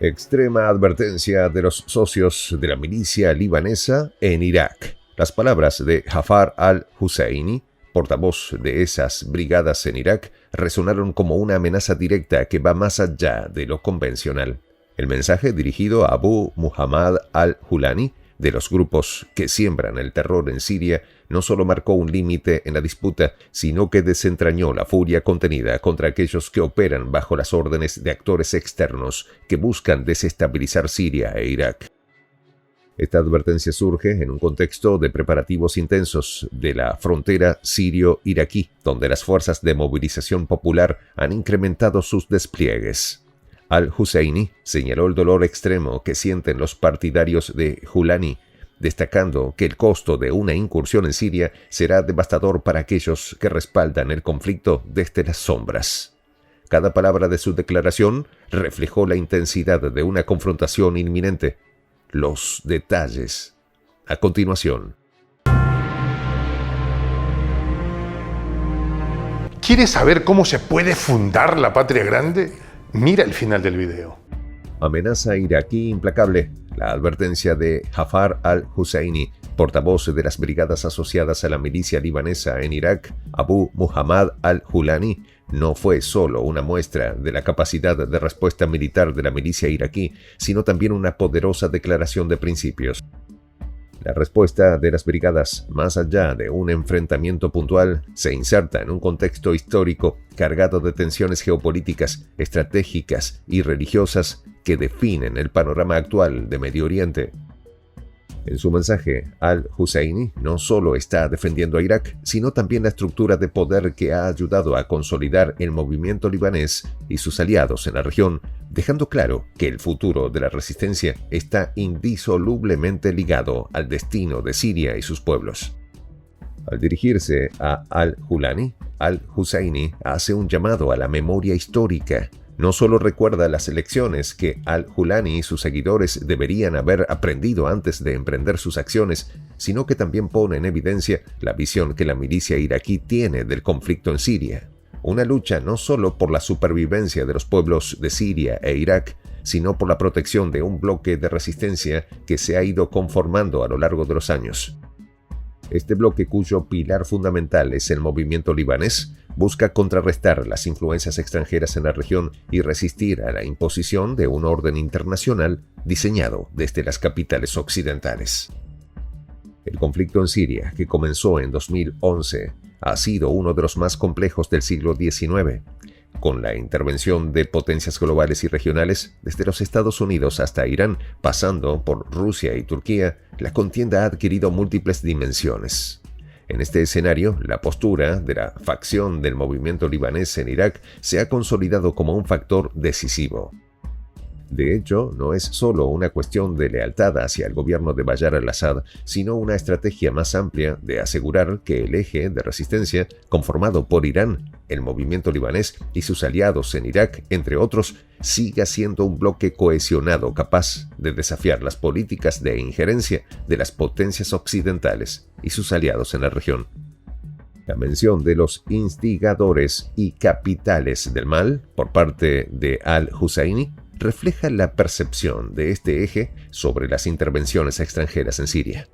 Extrema advertencia de los socios de la milicia libanesa en Irak. Las palabras de Jafar al-Husseini, portavoz de esas brigadas en Irak, resonaron como una amenaza directa que va más allá de lo convencional. El mensaje dirigido a Abu Muhammad al-Julani, de los grupos que siembran el terror en Siria, no solo marcó un límite en la disputa, sino que desentrañó la furia contenida contra aquellos que operan bajo las órdenes de actores externos que buscan desestabilizar Siria e Irak. Esta advertencia surge en un contexto de preparativos intensos de la frontera sirio-iraquí, donde las fuerzas de movilización popular han incrementado sus despliegues. Al-Husseini señaló el dolor extremo que sienten los partidarios de Julani, destacando que el costo de una incursión en Siria será devastador para aquellos que respaldan el conflicto desde las sombras. Cada palabra de su declaración reflejó la intensidad de una confrontación inminente. Los detalles a continuación. ¿Quieres saber cómo se puede fundar la patria grande? Mira el final del video. Amenaza iraquí implacable. La advertencia de Jafar al-Husseini, portavoz de las brigadas asociadas a la milicia libanesa en Irak, Abu Muhammad al-Julani, no fue solo una muestra de la capacidad de respuesta militar de la milicia iraquí, sino también una poderosa declaración de principios. La respuesta de las brigadas, más allá de un enfrentamiento puntual, se inserta en un contexto histórico cargado de tensiones geopolíticas, estratégicas y religiosas que definen el panorama actual de Medio Oriente. En su mensaje, al-Husseini no solo está defendiendo a Irak, sino también la estructura de poder que ha ayudado a consolidar el movimiento libanés y sus aliados en la región, dejando claro que el futuro de la resistencia está indisolublemente ligado al destino de Siria y sus pueblos. Al dirigirse a al-Julani, al-Husseini hace un llamado a la memoria histórica. No solo recuerda las lecciones que al-Julani y sus seguidores deberían haber aprendido antes de emprender sus acciones, sino que también pone en evidencia la visión que la milicia iraquí tiene del conflicto en Siria. Una lucha no solo por la supervivencia de los pueblos de Siria e Irak, sino por la protección de un bloque de resistencia que se ha ido conformando a lo largo de los años. Este bloque, cuyo pilar fundamental es el movimiento libanés, busca contrarrestar las influencias extranjeras en la región y resistir a la imposición de un orden internacional diseñado desde las capitales occidentales. El conflicto en Siria, que comenzó en 2011, ha sido uno de los más complejos del siglo XIX. Con la intervención de potencias globales y regionales, desde los Estados Unidos hasta Irán, pasando por Rusia y Turquía, la contienda ha adquirido múltiples dimensiones. En este escenario, la postura de la facción del movimiento libanés en Irak se ha consolidado como un factor decisivo. De hecho, no es solo una cuestión de lealtad hacia el gobierno de Bashar al-Assad, sino una estrategia más amplia de asegurar que el eje de resistencia, conformado por Irán, el movimiento libanés y sus aliados en Irak, entre otros, siga siendo un bloque cohesionado capaz de desafiar las políticas de injerencia de las potencias occidentales y sus aliados en la región. La mención de los instigadores y capitales del mal por parte de al-Husseini refleja la percepción de este eje sobre las intervenciones extranjeras en Siria.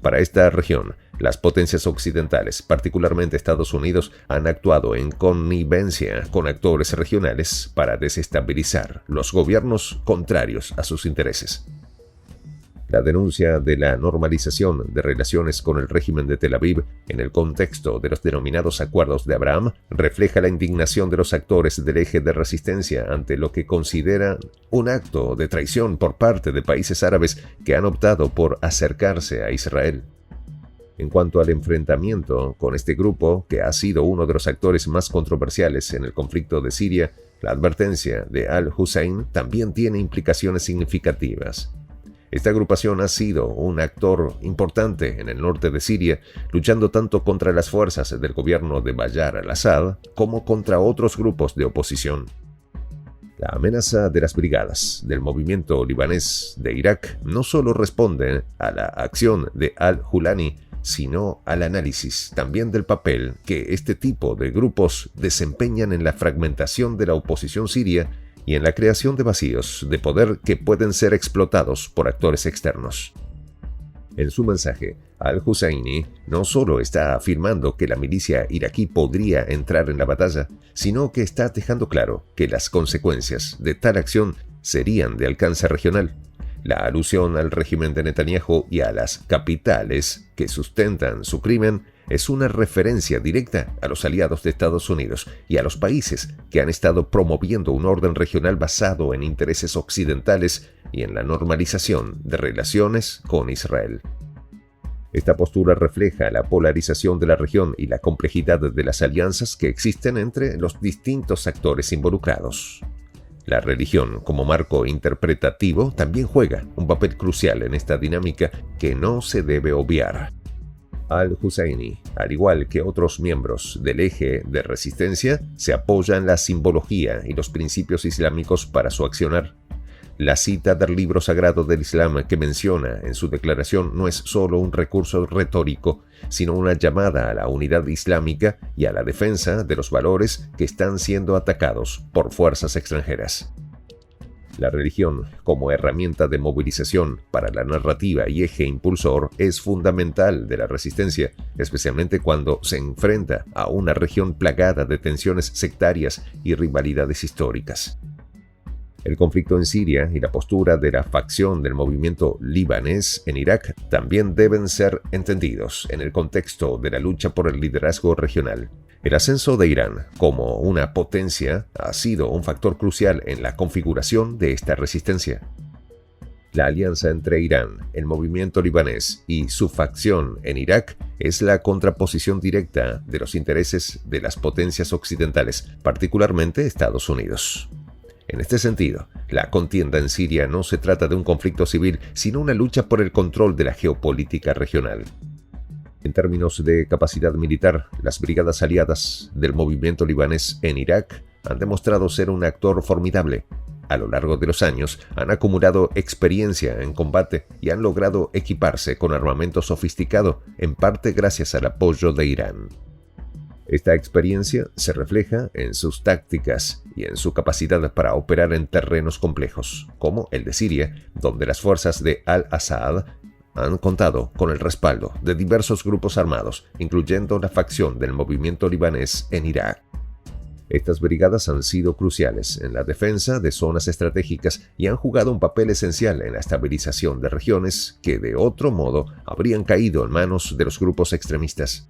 Para esta región, las potencias occidentales, particularmente Estados Unidos, han actuado en connivencia con actores regionales para desestabilizar los gobiernos contrarios a sus intereses. La denuncia de la normalización de relaciones con el régimen de Tel Aviv en el contexto de los denominados Acuerdos de Abraham refleja la indignación de los actores del eje de resistencia ante lo que consideran un acto de traición por parte de países árabes que han optado por acercarse a Israel. En cuanto al enfrentamiento con este grupo, que ha sido uno de los actores más controversiales en el conflicto de Siria, la advertencia de al-Hussein también tiene implicaciones significativas. Esta agrupación ha sido un actor importante en el norte de Siria, luchando tanto contra las fuerzas del gobierno de Bashar al-Assad como contra otros grupos de oposición. La amenaza de las brigadas del movimiento libanés de Irak no solo responde a la acción de al-Julani, sino al análisis también del papel que este tipo de grupos desempeñan en la fragmentación de la oposición siria y en la creación de vacíos de poder que pueden ser explotados por actores externos. En su mensaje, al-Husseini no solo está afirmando que la milicia iraquí podría entrar en la batalla, sino que está dejando claro que las consecuencias de tal acción serían de alcance regional. La alusión al régimen de Netanyahu y a las capitales que sustentan su crimen es una referencia directa a los aliados de Estados Unidos y a los países que han estado promoviendo un orden regional basado en intereses occidentales y en la normalización de relaciones con Israel. Esta postura refleja la polarización de la región y la complejidad de las alianzas que existen entre los distintos actores involucrados. La religión, como marco interpretativo, también juega un papel crucial en esta dinámica que no se debe obviar. Al-Husseini, al igual que otros miembros del eje de resistencia, se apoya en la simbología y los principios islámicos para su accionar. La cita del libro sagrado del Islam que menciona en su declaración no es solo un recurso retórico, sino una llamada a la unidad islámica y a la defensa de los valores que están siendo atacados por fuerzas extranjeras. La religión, como herramienta de movilización para la narrativa y eje impulsor, es fundamental de la resistencia, especialmente cuando se enfrenta a una región plagada de tensiones sectarias y rivalidades históricas. El conflicto en Siria y la postura de la facción del movimiento libanés en Irak también deben ser entendidos en el contexto de la lucha por el liderazgo regional. El ascenso de Irán como una potencia ha sido un factor crucial en la configuración de esta resistencia. La alianza entre Irán, el movimiento libanés y su facción en Irak es la contraposición directa de los intereses de las potencias occidentales, particularmente Estados Unidos. En este sentido, la contienda en Siria no se trata de un conflicto civil, sino una lucha por el control de la geopolítica regional. En términos de capacidad militar, las brigadas aliadas del movimiento libanés en Irak han demostrado ser un actor formidable. A lo largo de los años, han acumulado experiencia en combate y han logrado equiparse con armamento sofisticado, en parte gracias al apoyo de Irán. Esta experiencia se refleja en sus tácticas y en su capacidad para operar en terrenos complejos, como el de Siria, donde las fuerzas de al-Assad han contado con el respaldo de diversos grupos armados, incluyendo la facción del movimiento libanés en Irak. Estas brigadas han sido cruciales en la defensa de zonas estratégicas y han jugado un papel esencial en la estabilización de regiones que de otro modo habrían caído en manos de los grupos extremistas.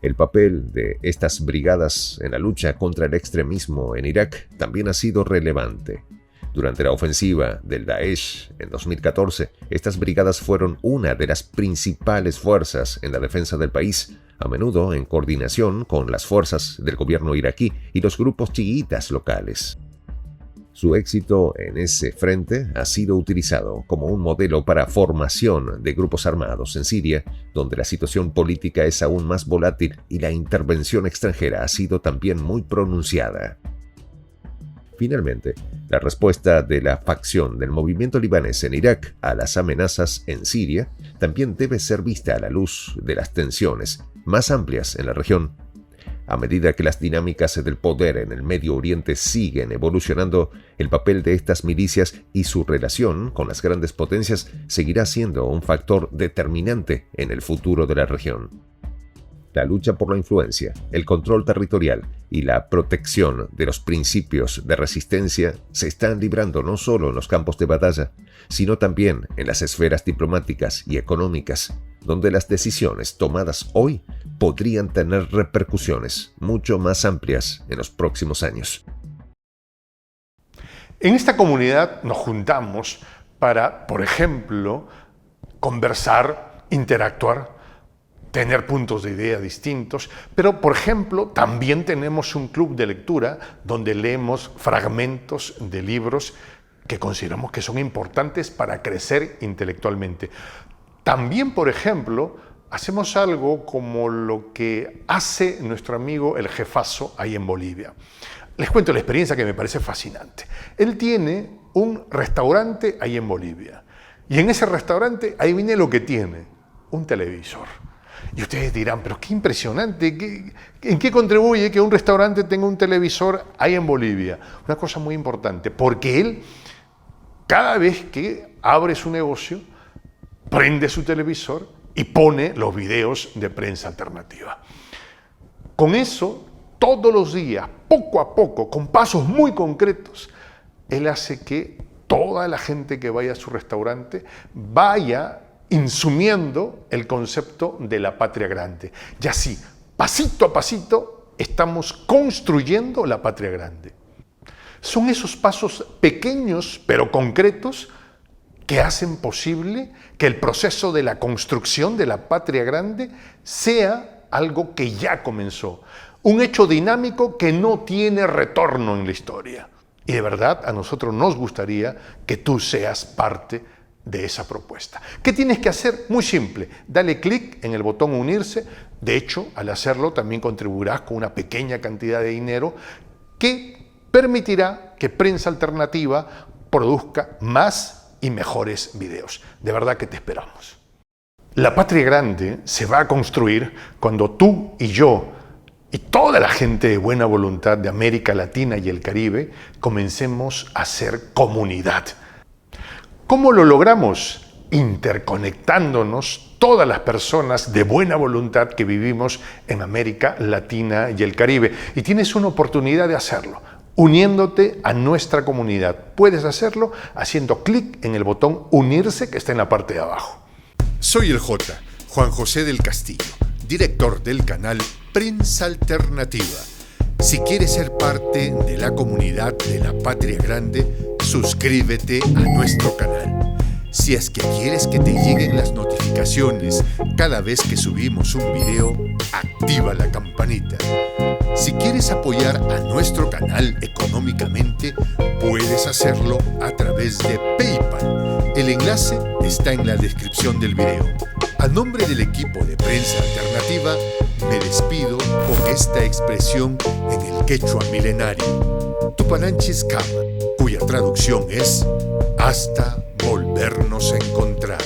El papel de estas brigadas en la lucha contra el extremismo en Irak también ha sido relevante. Durante la ofensiva del Daesh en 2014, estas brigadas fueron una de las principales fuerzas en la defensa del país, a menudo en coordinación con las fuerzas del gobierno iraquí y los grupos chiitas locales. Su éxito en ese frente ha sido utilizado como un modelo para formación de grupos armados en Siria, donde la situación política es aún más volátil y la intervención extranjera ha sido también muy pronunciada. Finalmente, la respuesta de la facción del movimiento libanés en Irak a las amenazas en Siria también debe ser vista a la luz de las tensiones más amplias en la región. A medida que las dinámicas del poder en el Medio Oriente siguen evolucionando, el papel de estas milicias y su relación con las grandes potencias seguirá siendo un factor determinante en el futuro de la región. La lucha por la influencia, el control territorial y la protección de los principios de resistencia se están librando no solo en los campos de batalla, sino también en las esferas diplomáticas y económicas, donde las decisiones tomadas hoy podrían tener repercusiones mucho más amplias en los próximos años. En esta comunidad nos juntamos para, por ejemplo, conversar, interactuar, tener puntos de idea distintos, pero, por ejemplo, también tenemos un club de lectura donde leemos fragmentos de libros que consideramos que son importantes para crecer intelectualmente. También, por ejemplo, hacemos algo como lo que hace nuestro amigo el jefazo ahí en Bolivia. Les cuento la experiencia que me parece fascinante. Él tiene un restaurante ahí en Bolivia y en ese restaurante, ahí viene lo que tiene, un televisor. Y ustedes dirán, pero qué impresionante, ¿en qué contribuye que un restaurante tenga un televisor ahí en Bolivia? Una cosa muy importante, porque él, cada vez que abre su negocio, prende su televisor y pone los videos de Prensa Alternativa. Con eso, todos los días, poco a poco, con pasos muy concretos, él hace que toda la gente que vaya a su restaurante vaya insumiendo el concepto de la patria grande. Y así, pasito a pasito, estamos construyendo la patria grande. Son esos pasos pequeños pero concretos que hacen posible que el proceso de la construcción de la patria grande sea algo que ya comenzó. Un hecho dinámico que no tiene retorno en la historia. Y de verdad, a nosotros nos gustaría que tú seas parte de esa propuesta. ¿Qué tienes que hacer? Muy simple. Dale clic en el botón unirse. De hecho, al hacerlo también contribuirás con una pequeña cantidad de dinero que permitirá que Prensa Alternativa produzca más y mejores videos. De verdad que te esperamos. La patria grande se va a construir cuando tú y yo y toda la gente de buena voluntad de América Latina y el Caribe comencemos a ser comunidad. ¿Cómo lo logramos? Interconectándonos todas las personas de buena voluntad que vivimos en América Latina y el Caribe. Y tienes una oportunidad de hacerlo, uniéndote a nuestra comunidad. Puedes hacerlo haciendo clic en el botón unirse que está en la parte de abajo. Soy el J, Juan José del Castillo, director del canal Prensa Alternativa. Si quieres ser parte de la comunidad de la Patria Grande, suscríbete a nuestro canal. Si es que quieres que te lleguen las notificaciones cada vez que subimos un video, activa la campanita. Si quieres apoyar a nuestro canal económicamente, puedes hacerlo a través de PayPal. El enlace está en la descripción del video. A nombre del equipo de Prensa Alternativa, me despido con esta expresión en el quechua milenario, Tupananchis Kama, cuya traducción es hasta volvernos a encontrar.